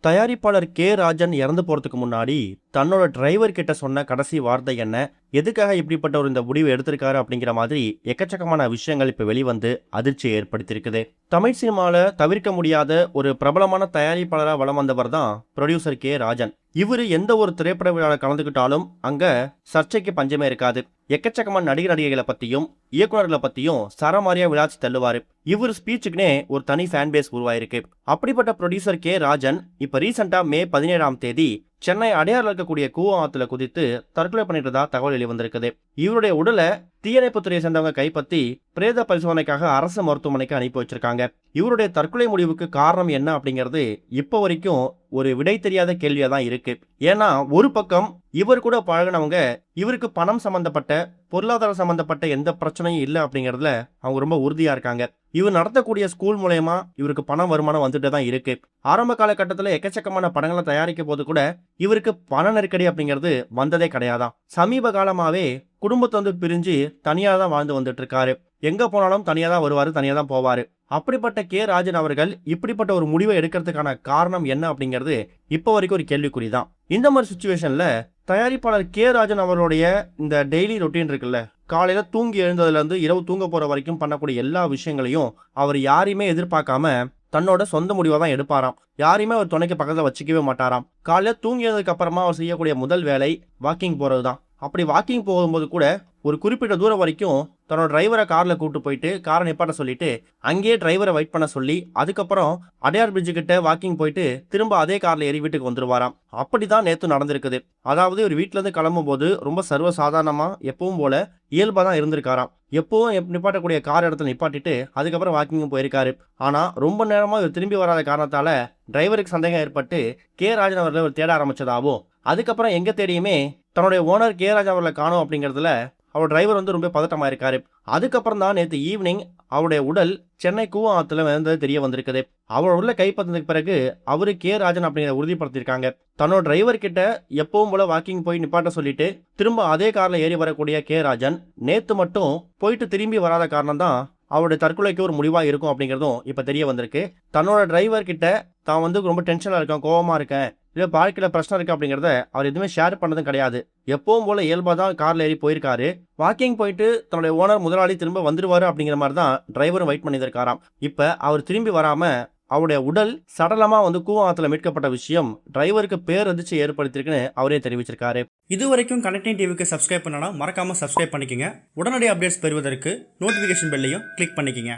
தயாரிப்பாளர் கே ராஜன் இறந்து போறதுக்கு முன்னாடி தன்னோட டிரைவர் கிட்ட சொன்ன கடைசி வார்த்தை என்ன, எதுக்காக இப்படிப்பட்ட ஒரு இந்த முடிவு எடுத்திருக்காரு அப்படிங்கிற மாதிரி எக்கச்சக்கமான விஷயங்கள் இப்ப வெளிவந்து அதிர்ச்சியை ஏற்படுத்தியிருக்குது. தமிழ் சினிமால தவிர்க்க முடியாத ஒரு பிரபலமான தயாரிப்பாளரா வலம் வந்தவர் தான் ப்ரொடியூசர் கே ராஜன். இவரு எந்த ஒரு திரைப்பட விழாவில் கலந்துக்கிட்டாலும் அங்க சர்ச்சைக்கு பஞ்சமே இருக்காது. எக்கச்சக்கமான நடிகர் நடிகைகளை பத்தியும் இயக்குநர்களை பத்தியும் சரமாரியா விளாச்சி தள்ளுவாரு. இவர் ஸ்பீச்சுக்குனே ஒரு தனி ஃபேன் பேஸ் உருவாயிருக்கு. அப்படிப்பட்ட ப்ரொடியூசர் கே ராஜன் இப்ப ரீசெண்டா மே 17ஆம் தேதி சென்னை அடையாறுல இருக்கக்கூடிய கூவம் ஆத்துல குதித்து தற்கொலை பண்ணிட்டதா தகவல் வெளிவந்திருக்குது. இவருடைய உடலை தீயணைப்புத்துறையை சேர்ந்தவங்க கைப்பற்றி பிரேத பரிசோதனைக்காக அரசு மருத்துவமனைக்கு அனுப்பி வச்சிருக்காங்க. இவருடைய தற்கொலை முடிவுக்கு காரணம் என்ன அப்படிங்கிறது இப்போ வரைக்கும் ஒரு விடை தெரியாத கேள்வியா தான் இருக்கு. ஏன்னா ஒரு பக்கம் இவர் கூட பழகினவங்க இவருக்கு பணம் சம்பந்தப்பட்ட பொருளாதார சம்பந்தப்பட்ட எந்த பிரச்சனையும் இல்லை அப்படிங்கிறதுல அவங்க ரொம்ப உறுதியா இருக்காங்க. இவர் நடத்தக்கூடிய ஸ்கூல் மூலயமா இவருக்கு பணம் வருமானம் வந்துட்டு தான் இருக்கு. ஆரம்ப காலகட்டத்தில் எக்கச்சக்கமான படங்களை தயாரிக்கும் போது கூட இவருக்கு பண நெருக்கடி அப்படிங்கிறது வந்ததே கிடையாதான். சமீப காலமாவே குடும்பத்தை பிரிஞ்சு தனியா தான் வாழ்ந்து வந்துட்டு இருக்காரு. எங்க போனாலும் தனியா தான் வருவாரு, தனியா தான் போவாரு. அப்படிப்பட்ட கே ராஜன் அவர்கள் இப்படிப்பட்ட ஒரு முடிவை எடுக்கிறதுக்கான காரணம் என்ன அப்படிங்கிறது இப்போ வரைக்கும் ஒரு கேள்விக்குறிதான். இந்த மாதிரி சுச்சுவேஷன்ல தயாரிப்பாளர் கே ராஜன் அவருடைய இந்த டெய்லி ரொட்டீன் இருக்குல்ல, காலையில தூங்கி எழுந்ததுல இருந்து இரவு தூங்க போற வரைக்கும் பண்ணக்கூடிய எல்லா விஷயங்களையும் அவர் யாரையுமே எதிர்பார்க்காம தன்னோட சொந்த முடிவை தான் எடுப்பாராம். யாரையுமே அவர் துணைக்கு பக்கத்துல வச்சுக்கவே மாட்டாராம். காலையில தூங்கியதுக்கு அப்புறமா அவர் செய்யக்கூடிய முதல் வேலை வாக்கிங் போறது தான். அப்படி வாக்கிங் போகும்போது கூட ஒரு குறிப்பிட்ட தூரம் வரைக்கும் தன்னோட டிரைவரை கார்ல கூட்டு போயிட்டு காரை நிப்பாட்ட சொல்லிட்டு அங்கேயே டிரைவரை வெயிட் பண்ண சொல்லி அதுக்கப்புறம் அடையார் பிரிட்ஜு கிட்ட வாக்கிங் போயிட்டு திரும்ப அதே கார்ல ஏறி வீட்டுக்கு வந்துருவாராம். அப்படிதான் நேத்து நடந்திருக்குது. அதாவது ஒரு வீட்டுல இருந்து கிளம்பும் போது ரொம்ப சர்வ சாதாரணமா எப்பவும் போல இயல்பா தான் இருந்திருக்காராம். எப்பவும் நிப்பாட்டக்கூடிய கார் இடத்துல நிப்பாட்டிட்டு அதுக்கப்புறம் வாக்கிங் போயிருக்காரு. ஆனா ரொம்ப நேரமா இவர் திரும்பி வராத காரணத்தால டிரைவருக்கு சந்தேகம் ஏற்பட்டு கே ராஜன் அவர்களை தேட ஆரம்பிச்சதாவும், அதுக்கப்புறம் எங்க தேடியுமே தன்னுடைய ஓனர் கே ராஜா அவர்களை காணும் அப்படிங்கிறதுல அவர் டிரைவர் ரொம்ப பதட்டமா இருக்காரு. அதுக்கப்புறம் தான் நேற்று ஈவினிங் அவருடைய உடல் சென்னை கூவம் ஆத்துல விழுந்தது தெரிய வந்திருக்குது. அவர் உள்ள கைப்பற்றினதுக்கு பிறகு அவரு கே ராஜன் அப்படிங்கிற உறுதிப்படுத்தியிருக்காங்க. தன்னோட டிரைவர் கிட்ட எப்பவும் போல வாக்கிங் போய் நிப்பாட்ட சொல்லிட்டு திரும்ப அதே கார்ல ஏறி வரக்கூடிய கே ராஜன் நேத்து மட்டும் போயிட்டு திரும்பி வராத காரணம் தான் அவருடைய தற்கொலைக்கு ஒரு முடிவா இருக்கும் அப்படிங்கிறதும் இப்ப தெரிய வந்திருக்கு. தன்னோட டிரைவர் கிட்ட தான் ரொம்ப டென்ஷனா இருக்கேன், கோவமா இருக்கேன், இல்ல வாழ்க்கையில பிரச்சனை இருக்கு அப்படிங்கறத அவர் எதுவுமே ஷேர் பண்ணதும் கிடையாது. எப்பவும் போல இயல்பா தான் கார்ல ஏறி போயிருக்காரு. வாக்கிங் போயிட்டு தன்னுடைய ஓனர் முதலாளி திரும்ப வந்துருவாரு அப்படிங்கிற மாதிரி தான் டிரைவரும் வெயிட் பண்ணியிருக்காராம். இப்ப அவர் திரும்பி வராம அவருடைய உடல் சடலமா கூவம் ஆத்துல மீட்கப்பட்ட விஷயம் டிரைவருக்கு பேரதிர்ச்சி ஏற்படுத்தியிருக்குன்னு அவரே தெரிவிச்சிருக்காரு. இது வரைக்கும் கனெக்டிங் டிவிக்கு சப்ஸ்கிரைப் பண்ணனா மறக்காம சப்ஸ்கிரைப் பண்ணிக்கங்க. உடனடி அப்டேட்ஸ் பெறுவதற்கு நோட்டிபிகேஷன் பெல்லையும் கிளிக் பண்ணிக்கங்க.